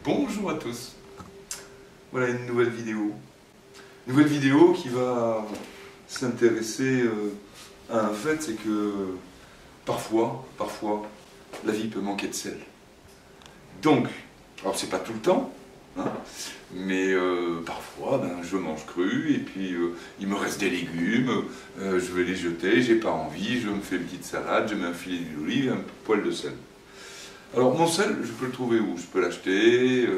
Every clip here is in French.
Bonjour à tous. Voilà une nouvelle vidéo. Une nouvelle vidéo qui va s'intéresser à un fait, c'est que parfois, la vie peut manquer de sel. Donc, alors c'est pas tout le temps, hein, mais parfois je mange cru et puis il me reste des légumes, je vais les jeter, j'ai pas envie, je me fais une petite salade, je mets un filet d'huile d'olive et un poil de sel. Alors mon sel, je peux le trouver où? Je peux l'acheter,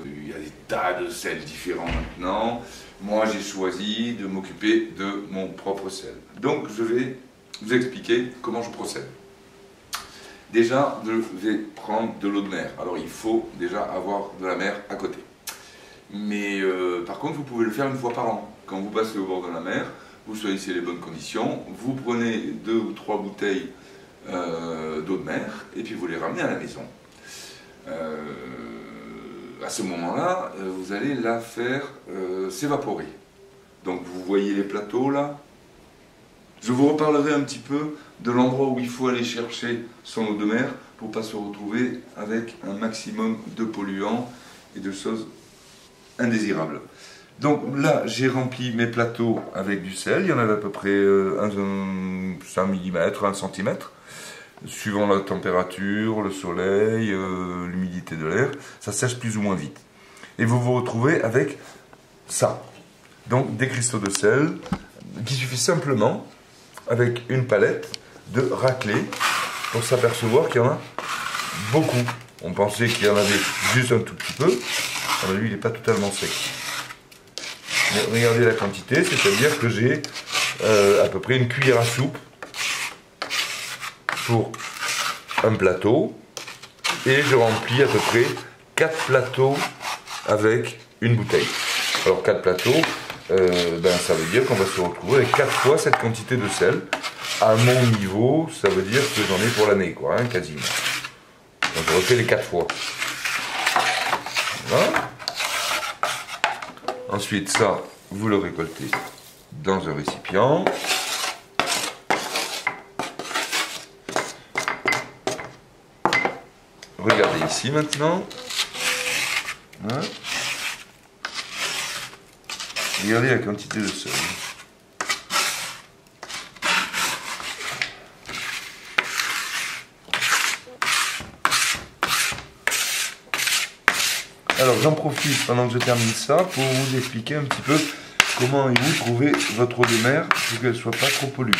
il y a des tas de sels différents maintenant. Moi j'ai choisi de m'occuper de mon propre sel. Donc je vais vous expliquer comment je procède. Déjà, je vais prendre de l'eau de mer. Alors il faut déjà avoir de la mer à côté. Mais par contre, vous pouvez le faire une fois par an. Quand vous passez au bord de la mer, vous choisissez les bonnes conditions, vous prenez 2 ou 3 bouteilles d'eau de mer et puis vous les ramenez à la maison. À ce moment-là, vous allez la faire s'évaporer. Donc vous voyez les plateaux là. Je vous reparlerai un petit peu de l'endroit où il faut aller chercher son eau de mer pour ne pas se retrouver avec un maximum de polluants et de choses indésirables. Donc là, j'ai rempli mes plateaux avec du sel. Il y en avait à peu près 5 mm, 1 cm. Suivant la température, le soleil, l'humidité de l'air, ça sèche plus ou moins vite. Et vous vous retrouvez avec ça. Donc des cristaux de sel, qu'il suffit simplement, avec une palette, de racler pour s'apercevoir qu'il y en a beaucoup. On pensait qu'il y en avait juste un tout petit peu. Alors lui, il n'est pas totalement sec. Mais regardez la quantité, c'est-à-dire que j'ai à peu près une cuillère à soupe pour un plateau, et je remplis à peu près 4 plateaux avec une bouteille. Alors 4 plateaux, ça veut dire qu'on va se retrouver avec 4 fois cette quantité de sel. À mon niveau, ça veut dire que j'en ai pour l'année, quoi, hein, quasiment. Donc je refais les 4 fois. Voilà. Ensuite, ça, vous le récoltez dans un récipient. Regardez ici maintenant. Hein? Regardez la quantité de sel. Alors j'en profite pendant que je termine ça pour vous expliquer un petit peu comment vous trouvez votre eau de mer pour qu'elle ne soit pas trop polluée.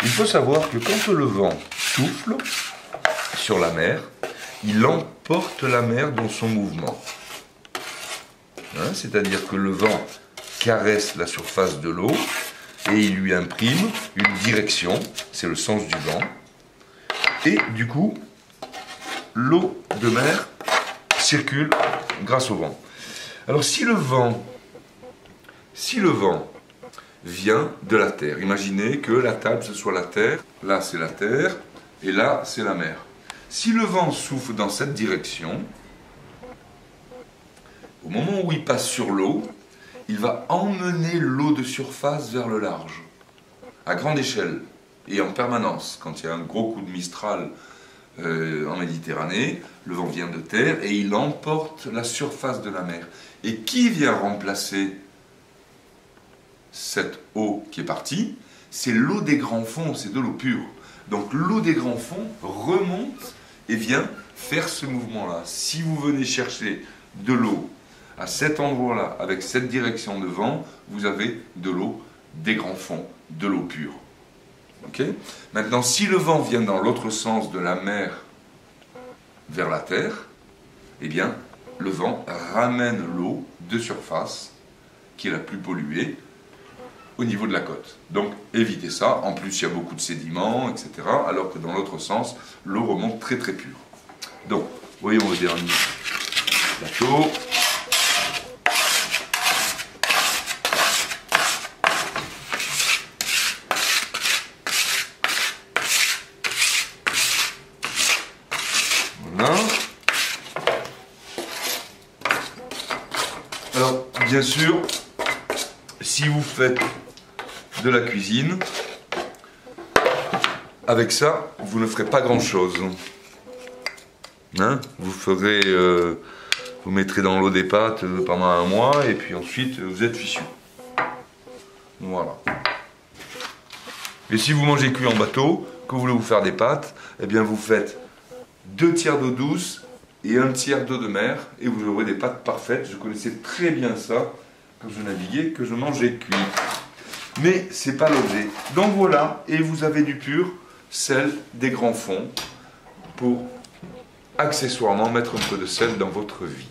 Il faut savoir que quand le vent souffle sur la mer, il emporte la mer dans son mouvement. Hein, c'est-à-dire que le vent caresse la surface de l'eau et il lui imprime une direction, c'est le sens du vent. Et du coup, l'eau de mer circule grâce au vent. Alors si le vent vient de la terre, imaginez que la table ce soit la terre, là c'est la terre et là c'est la mer. Si le vent souffle dans cette direction, au moment où il passe sur l'eau, il va emmener l'eau de surface vers le large, à grande échelle et en permanence. Quand il y a un gros coup de Mistral en Méditerranée, le vent vient de terre et il emporte la surface de la mer. Et qui vient remplacer cette eau qui est partie? C'est l'eau des grands fonds, c'est de l'eau pure. Donc l'eau des grands fonds remonte et vient faire ce mouvement-là. Si vous venez chercher de l'eau à cet endroit-là, avec cette direction de vent, vous avez de l'eau des grands fonds, de l'eau pure. Okay? Maintenant, si le vent vient dans l'autre sens de la mer vers la terre, eh bien, le vent ramène l'eau de surface, qui est la plus polluée, au niveau de la côte. Donc, évitez ça. En plus, il y a beaucoup de sédiments, etc. Alors que dans l'autre sens, l'eau remonte très très pure. Donc, voyons le dernier plateau. Voilà. Alors, bien sûr, si vous faites de la cuisine, avec ça, vous ne ferez pas grand-chose. Hein, vous mettrez dans l'eau des pâtes pendant un mois et puis ensuite vous êtes fichu. Voilà. Et si vous mangez cuit en bateau, que vous voulez vous faire des pâtes, eh bien vous faites 2 tiers d'eau douce et 1 tiers d'eau de mer et vous aurez des pâtes parfaites. Je connaissais très bien ça quand je naviguais, que je mangeais cuit. Mais c'est pas l'objet. Donc voilà, et vous avez du pur sel, des grands fonds pour accessoirement mettre un peu de sel dans votre vie.